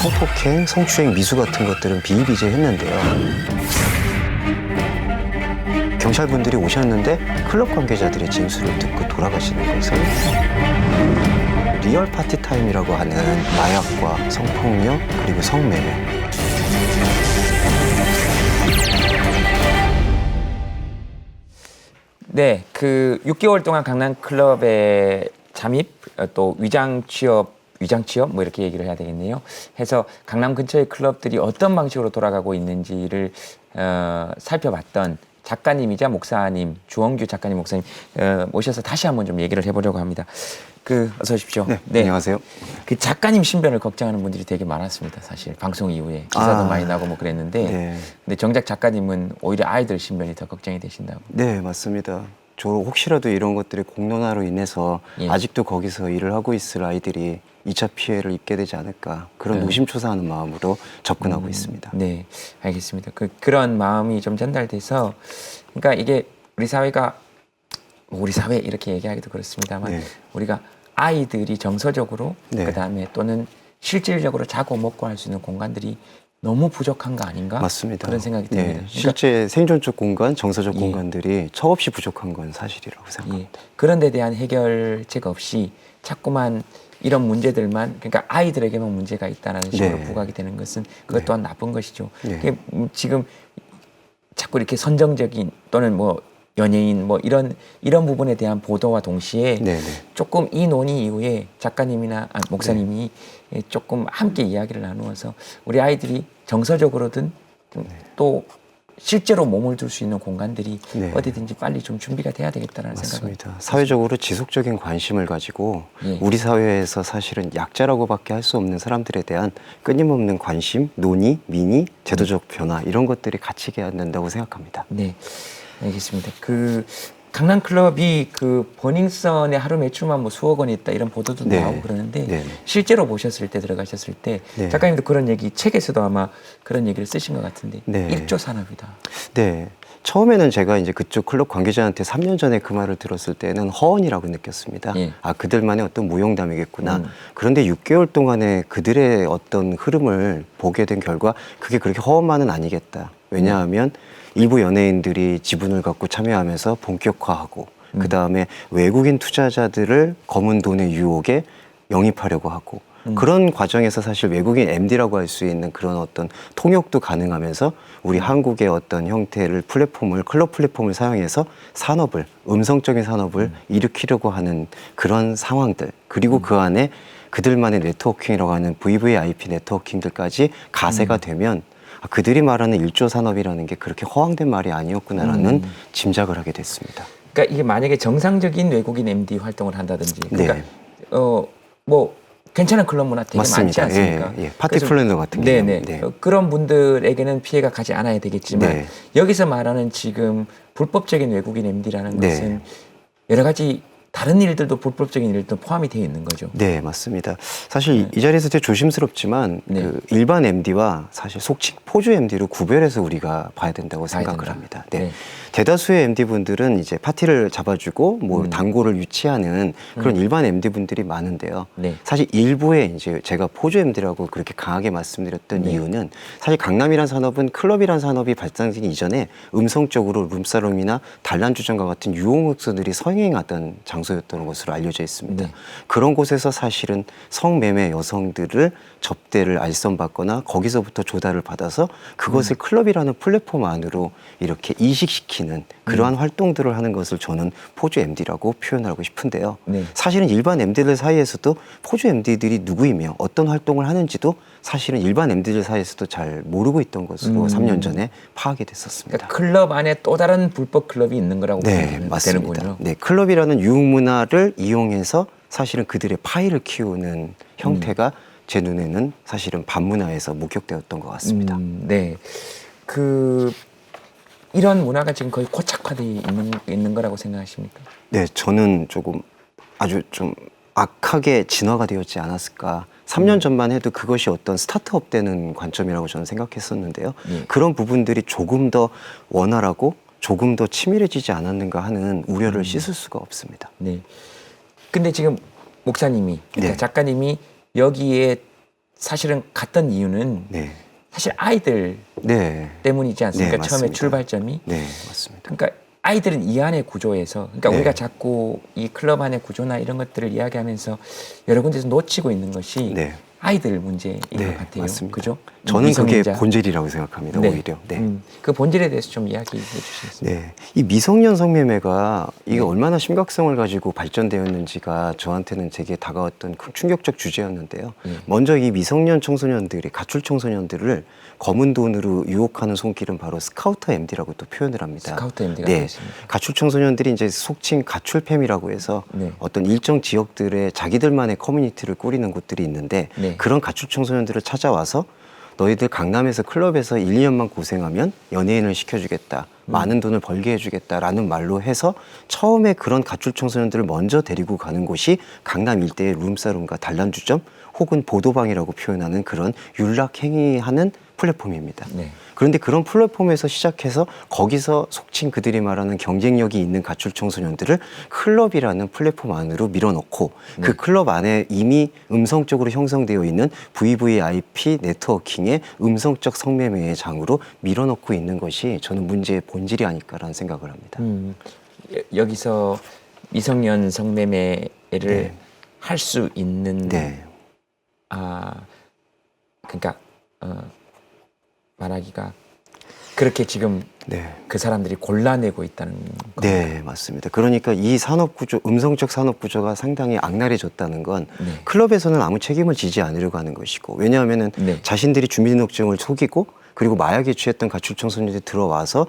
성폭행, 성추행, 미수 같은 것들은 비일비재했는데요. 경찰분들이 오셨는데 클럽 관계자들의 진술을 듣고 돌아가시는 것은 리얼 파티타임이라고 하는 마약과 성폭력 그리고 성매매, 네, 그 6개월 동안 강남 클럽에 잠입, 또 위장 취업 뭐 이렇게 얘기를 해야 되겠네요. 해서 강남 근처의 클럽들이 어떤 방식으로 돌아가고 있는지를 살펴봤던 작가님이자 목사님, 주원규 작가님, 목사님 모셔서 다시 한번 좀 얘기를 해보려고 합니다. 어서 오십시오. 네, 안녕하세요. 그 작가님 신변을 걱정하는 분들이 되게 많았습니다. 사실 방송 이후에 기사도 많이 나고 뭐 그랬는데, 네. 근데 정작 작가님은 오히려 아이들 신변이 더 걱정이 되신다고. 네, 맞습니다. 저 혹시라도 이런 것들이 공론화로 인해서 아직도 거기서 일을 하고 있을 아이들이 2차 피해를 입게 되지 않을까, 그런 노심초사하는 마음으로 접근하고 있습니다. 네, 알겠습니다. 그런 마음이 좀 전달돼서, 그러니까 이게 우리 사회가, 우리 사회 이렇게 얘기하기도 그렇습니다만, 우리가 아이들이 정서적으로 그다음에 또는 실질적으로 자고 먹고 할 수 있는 공간들이 너무 부족한 거 아닌가? 맞습니다. 그런 생각이 듭니다. 그러니까, 실제 생존적 공간, 정서적 공간들이 처없이 부족한 건 사실이라고 생각합니다. 그런 데 대한 해결책 없이 자꾸만 이런 문제들만, 그러니까 아이들에게만 문제가 있다는 식으로 부각이 되는 것은 그것 또한 나쁜 것이죠. 그게 지금 자꾸 이렇게 선정적인 또는 뭐 연예인 뭐 이런 부분에 대한 보도와 동시에 조금 이 논의 이후에 작가님이나 목사님이 조금 함께 이야기를 나누어서 우리 아이들이 정서적으로든 또 실제로 몸을 둘 수 있는 공간들이 어디든지 빨리 좀 준비가 돼야 되겠다는 생각을. 맞습니다. 사회적으로 지속적인 관심을 가지고 우리 사회에서 사실은 약자라고밖에 할 수 없는 사람들에 대한 끊임없는 관심, 논의, 민의, 제도적 변화, 이런 것들이 같이 가야 된다고 생각합니다. 네, 알겠습니다. 강남 클럽이 버닝썬의 하루 매출만 뭐 수억 원이 있다 이런 보도도 나오고 그러는데 실제로 보셨을 때, 들어가셨을 때 작가님도 그런 얘기, 책에서도 아마 그런 얘기를 쓰신 것 같은데 1조 산업이다. 네. 처음에는 제가 이제 그쪽 클럽 관계자한테 3년 전에 그 말을 들었을 때는 허언이라고 느꼈습니다. 아, 그들만의 어떤 무용담이겠구나. 그런데 6개월 동안에 그들의 어떤 흐름을 보게 된 결과 그게 그렇게 허언만은 아니겠다. 왜냐하면 일부 연예인들이 지분을 갖고 참여하면서 본격화하고 그 다음에 외국인 투자자들을 검은 돈의 유혹에 영입하려고 하고 그런 과정에서 사실 외국인 MD라고 할 수 있는 그런 어떤 통역도 가능하면서 우리 한국의 어떤 형태를 클럽 플랫폼을 사용해서 산업을, 음성적인 산업을 일으키려고 하는 그런 상황들, 그리고 그 안에 그들만의 네트워킹이라고 하는 VVIP 네트워킹들까지 가세가 되면 그들이 말하는 1조 산업이라는 게 그렇게 허황된 말이 아니었구나라는 짐작을 하게 됐습니다. 그러니까 이게 만약에 정상적인 외국인 MD 활동을 한다든지, 그러니까 뭐 괜찮은 클럽 문화 되게 많지 않습니까? 파티 플래너 같은 경우. 그런 분들에게는 피해가 가지 않아야 되겠지만 여기서 말하는 지금 불법적인 외국인 MD라는 것은 여러 가지 다른 일들도, 불법적인 일들도 포함이 되어 있는 거죠. 네, 맞습니다. 사실 이 자리에서 되게 조심스럽지만 그 일반 MD와 사실 속칭 포주 MD로 구별해서 우리가 봐야 된다고 생각을 합니다. 대다수의 MD분들은 이제 파티를 잡아주고 뭐 단골을 유치하는 그런 일반 MD분들이 많은데요. 사실 일부의 이제 제가 포주 MD라고 그렇게 강하게 말씀드렸던 이유는 사실 강남이란 산업은 클럽이란 산업이 발달되기 이전에 음성적으로 룸사롱이나 단란주점과 같은 유흥업소들이 성행하던 장소였던 것으로 알려져 있습니다. 그런 곳에서 사실은 성매매 여성들을 접대를 알선받거나 거기서부터 조달을 받아서 그것을 클럽이라는 플랫폼 안으로 이렇게 이식시키는 그러한 활동들을 하는 것을 저는 포주 MD라고 표현하고 싶은데요. 사실은 일반 MD들 사이에서도 포주 MD들이 누구이며 어떤 활동을 하는지도 사실은 일반 MD들 사이에서도 잘 모르고 있던 것으로 3년 전에 파악이 됐었습니다. 그러니까 클럽 안에 또 다른 불법 클럽이 있는 거라고 보면 되는군요. 네, 클럽이라는 유흥문화를 이용해서 사실은 그들의 파이를 키우는 형태가 제 눈에는 사실은 반문화에서 목격되었던 것 같습니다. 이런 문화가 지금 거의 고착화되어 있는 거라고 생각하십니까? 네, 저는 조금 아주 좀 악하게 진화가 되었지 않았을까. 3년 전만 해도 그것이 어떤 스타트업 되는 관점이라고 저는 생각했었는데요. 그런 부분들이 조금 더 원활하고 조금 더 치밀해지지 않았는가 하는 우려를 씻을 수가 없습니다. 근데 지금 목사님이, 그러니까 작가님이 여기에 사실은 갔던 이유는 네. 사실 아이들 네. 때문이지 않습니까? 네, 처음에 맞습니다. 출발점이. 네, 맞습니다. 그러니까 아이들은 이 안의 구조에서, 그러니까 네. 우리가 자꾸 이 클럽 안의 구조나 이런 것들을 이야기하면서 여러 군데서 놓치고 있는 것이 네. 아이들 문제인 네, 것 같아요. 맞습니다. 그죠? 저는 그게 미성년자. 본질이라고 생각합니다. 네. 오히려. 네. 그 본질에 대해서 좀 이야기해 주시겠습니까? 네. 이 미성년 성매매가 이게 네. 얼마나 심각성을 가지고 발전되었는지가 저한테는 되게 다가왔던 큰 충격적 주제였는데요. 네. 먼저 이 미성년 청소년들이, 가출 청소년들을 검은 돈으로 유혹하는 손길은 바로 스카우터 MD라고 또 표현을 합니다. 스카우터 MD가 네. 되겠습니다. 가출 청소년들이 이제 속칭 가출팸이라고 해서 네. 어떤 일정 지역들의 자기들만의 커뮤니티를 꾸리는 곳들이 있는데 네. 그런 가출 청소년들을 찾아와서 너희들 강남에서 클럽에서 1, 2년만 고생하면 연예인을 시켜주겠다. 많은 돈을 벌게 해주겠다라는 말로 해서 처음에 그런 가출 청소년들을 먼저 데리고 가는 곳이 강남 일대의 룸사롱과 단란주점 혹은 보도방이라고 표현하는 그런 윤락행위하는 플랫폼입니다. 네. 그런데 그런 플랫폼에서 시작해서 거기서 속칭 그들이 말하는 경쟁력이 있는 가출 청소년들을 클럽이라는 플랫폼 안으로 밀어넣고 그 클럽 안에 이미 음성적으로 형성되어 있는 VVIP 네트워킹의 음성적 성매매의 장으로 밀어넣고 있는 것이 저는 문제의 본질이 아닐까라는 생각을 합니다. 여기서 미성년 성매매를 네. 할 수 있는 네. 그러니까 말하기가 그렇게 지금 네. 그 사람들이 골라내고 있다는 거. 네, 맞습니다. 그러니까 이 산업 구조, 음성적 산업 구조가 상당히 악랄해졌다는 건 네. 클럽에서는 아무 책임을 지지 않으려고 하는 것이고, 왜냐하면은 네. 자신들이 주민등록증을 속이고 그리고 마약에 취했던 가출 청소년들이 들어와서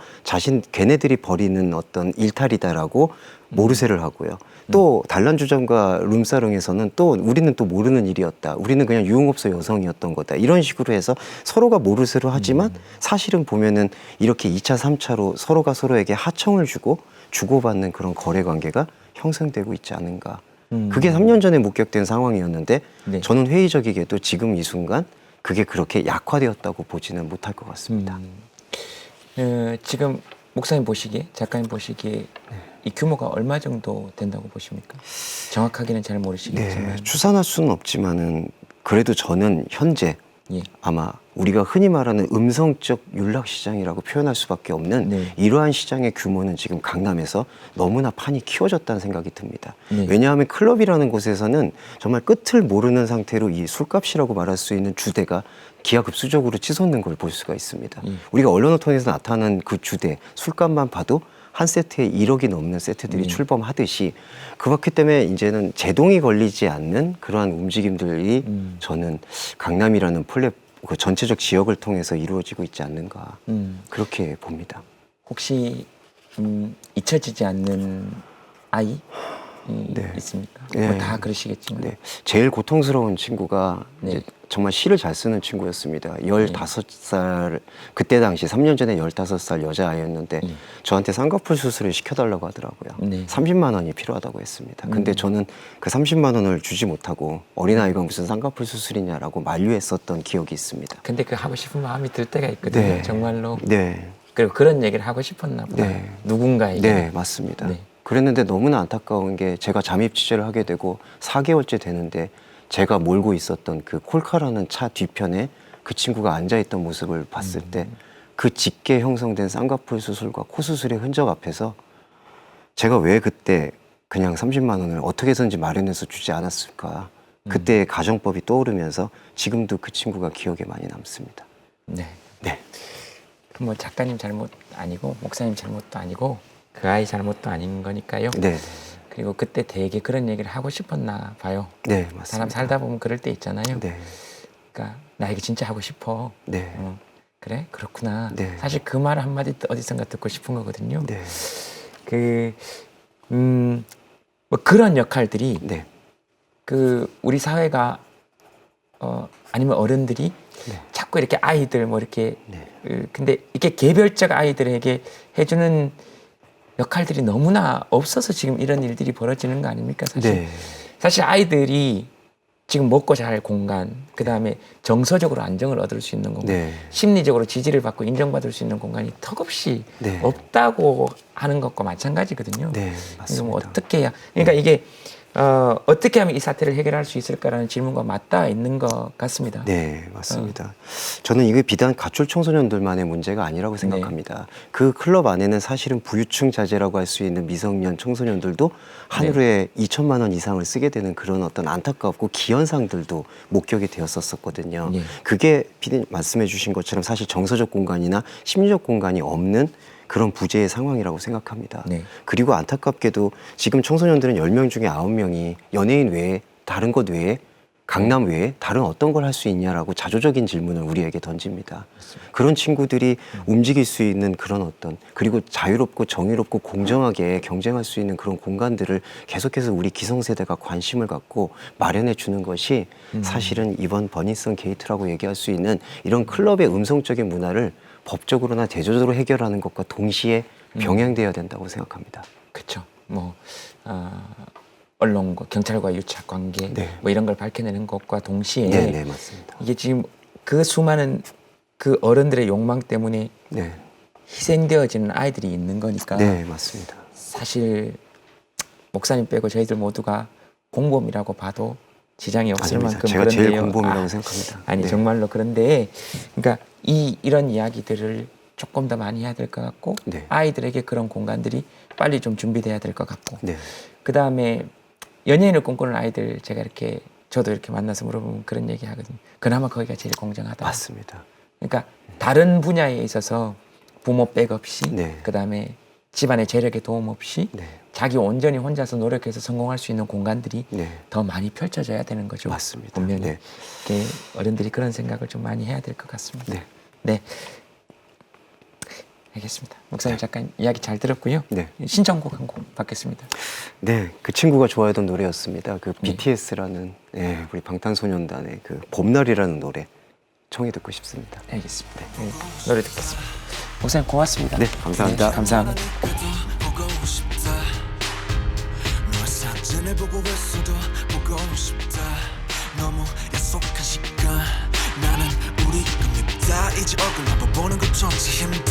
걔네들이 벌이는 어떤 일탈이다라고 모르쇠를 하고요. 또 단란주점과 룸사롱에서는 또 우리는 또 모르는 일이었다. 우리는 그냥 유흥업소 여성이었던 거다. 이런 식으로 해서 서로가 모르쇠로 하지만 사실은 보면은 이렇게 2차, 3차로 서로가 서로에게 하청을 주고 주고받는 그런 거래 관계가 형성되고 있지 않은가. 그게 3년 전에 목격된 상황이었는데 네. 저는 회의적이게도 지금 이 순간 그게 그렇게 약화되었다고 보지는 못할 것 같습니다. 지금 목사님 보시기에, 작가님 보시기에 이 규모가 얼마 정도 된다고 보십니까? 정확하게는 잘 모르시겠지만. 네, 추산할 수는 없지만은 그래도 저는 현재 예. 아마 우리가 흔히 말하는 음성적 윤락 시장이라고 표현할 수밖에 없는 네. 이러한 시장의 규모는 지금 강남에서 너무나 판이 키워졌다는 생각이 듭니다. 네. 왜냐하면 클럽이라는 곳에서는 정말 끝을 모르는 상태로 이 술값이라고 말할 수 있는 주대가 기하급수적으로 치솟는 걸 볼 수가 있습니다. 우리가 언론을 통해서 나타나는 그 주대, 술값만 봐도 한 세트에 1억이 넘는 세트들이 출범하듯이 그렇기 때문에 이제는 제동이 걸리지 않는 그러한 움직임들이 저는 강남이라는 그 전체적 지역을 통해서 이루어지고 있지 않는가 그렇게 봅니다. 혹시 잊혀지지 않는 아이 네. 있습니까? 네. 뭐 다 그러시겠지만. 네. 제일 고통스러운 친구가 네. 이제 정말 시를 잘 쓰는 친구였습니다. 15살, 그때 당시 3년 전에 15살 여자아이였는데 저한테 쌍꺼풀 수술을 시켜달라고 하더라고요. 네. 30만 원이 필요하다고 했습니다. 근데 저는 그 30만 원을 주지 못하고 어린아이가 무슨 쌍꺼풀 수술이냐라고 만류했었던 기억이 있습니다. 근데 그 하고 싶은 마음이 들 때가 있거든요. 네. 정말로. 네. 그리고 그런 얘기를 하고 싶었나 보다. 네. 누군가에게. 네, 맞습니다. 네. 그랬는데 너무나 안타까운 게 제가 잠입 취재를 하게 되고 4개월째 되는데 제가 몰고 있었던 그 콜카라는 차 뒤편에 그 친구가 앉아있던 모습을 봤을 때 그 짙게 형성된 쌍꺼풀 수술과 코 수술의 흔적 앞에서 제가 왜 그때 그냥 30만 원을 어떻게 해서든지 마련해서 주지 않았을까. 그때의 가정법이 떠오르면서 지금도 그 친구가 기억에 많이 남습니다. 네. 네. 그럼 뭐 작가님 잘못 아니고 목사님 잘못도 아니고 그 아이 잘못도 아닌 거니까요. 네. 그리고 그때 되게 그런 얘기를 하고 싶었나 봐요. 네, 맞습니다. 사람 살다 보면 그럴 때 있잖아요. 네. 그러니까 나 이거 진짜 하고 싶어. 네. 그래? 그렇구나. 네. 사실 그 말 한마디 어디선가 듣고 싶은 거거든요. 네. 뭐 그런 역할들이 네. 그 우리 사회가 아니면 어른들이 네. 자꾸 이렇게 아이들 뭐 이렇게 네. 근데 이게 개별적 아이들에게 해주는 역할들이 너무나 없어서 지금 이런 일들이 벌어지는 거 아닙니까? 사실 네. 사실 아이들이 지금 먹고 잘 공간, 그 다음에 정서적으로 안정을 얻을 수 있는 공간, 네. 심리적으로 지지를 받고 인정받을 수 있는 공간이 턱없이 네. 없다고 하는 것과 마찬가지거든요. 네, 그래서 맞습니다. 뭐 어떻게 해야, 그러니까 이게 어떻게 하면 이 사태를 해결할 수 있을까라는 질문과 맞닿아 있는 것 같습니다. 네, 맞습니다. 저는 이게 비단 가출 청소년들만의 문제가 아니라고 생각합니다. 그 클럽 안에는 사실은 부유층 자제라고 할 수 있는 미성년 청소년들도 하루에 2천만 원 이상을 쓰게 되는 그런 어떤 안타깝고 기현상들도 목격이 되었었거든요. 네. 그게 피디님 말씀해 주신 것처럼 사실 정서적 공간이나 심리적 공간이 없는 그런 부재의 상황이라고 생각합니다. 네. 그리고 안타깝게도 지금 청소년들은 10명 중에 9명이 연예인 외에 다른 것 외에 강남 외에 다른 어떤 걸 할 수 있냐라고 자조적인 질문을 우리에게 던집니다. 그런 친구들이 움직일 수 있는 그런 어떤 그리고 자유롭고 정의롭고 공정하게 경쟁할 수 있는 그런 공간들을 계속해서 우리 기성세대가 관심을 갖고 마련해 주는 것이 사실은 이번 버닝썬 게이트라고 얘기할 수 있는 이런 클럽의 음성적인 문화를 법적으로나 대조적으로 해결하는 것과 동시에 병행돼야 된다고 생각합니다. 그렇죠. 뭐 언론과 경찰과 유착 관계 네. 뭐 이런 걸 밝혀내는 것과 동시에 네, 맞습니다. 이게 지금 그 수많은 그 어른들의 욕망 때문에 네, 희생되어지는 아이들이 있는 거니까 네, 맞습니다. 사실 목사님 빼고 저희들 모두가 공범이라고 봐도 지장이 없을 아닙니다. 만큼 제가 그런데요. 제일 공범이라고 생각합니다. 아니 네. 정말로 그런데 그러니까 이런 이야기들을 조금 더 많이 해야 될 것 같고 네. 아이들에게 그런 공간들이 빨리 좀 준비돼야 될 것 같고 네, 그 다음에 연예인을 꿈꾸는 아이들 제가 이렇게 저도 이렇게 만나서 물어보면 그런 얘기 하거든요. 그나마 거기가 제일 공정하다. 맞습니다. 그러니까 다른 분야에 있어서 부모 백 없이 네. 그 다음에 집안의 재력의 도움 없이 네, 자기 온전히 혼자서 노력해서 성공할 수 있는 공간들이 네, 더 많이 펼쳐져야 되는 거죠. 맞습니다. 분명히 네. 이렇게 어른들이 그런 생각을 좀 많이 해야 될 것 같습니다. 네. 네. 알겠습니다. 목사님 잠깐 이야기 잘 들었고요. 네. 신청곡 한 곡 받겠습니다. 네, 그 친구가 좋아하던 노래였습니다. 그 BTS라는 우리 방탄소년단의 그 봄날이라는 노래 청해 듣고 싶습니다. 알겠습니다. 네, 노래 듣겠습니다. 목사님 고맙습니다. 네, 감사합니다. 네, 감사합니다. 보고 있어도 보고 싶다. 너무 약속한 시간 나는 우리가 밉다. 이제 얼굴 한번 보는 것조차 힘들다.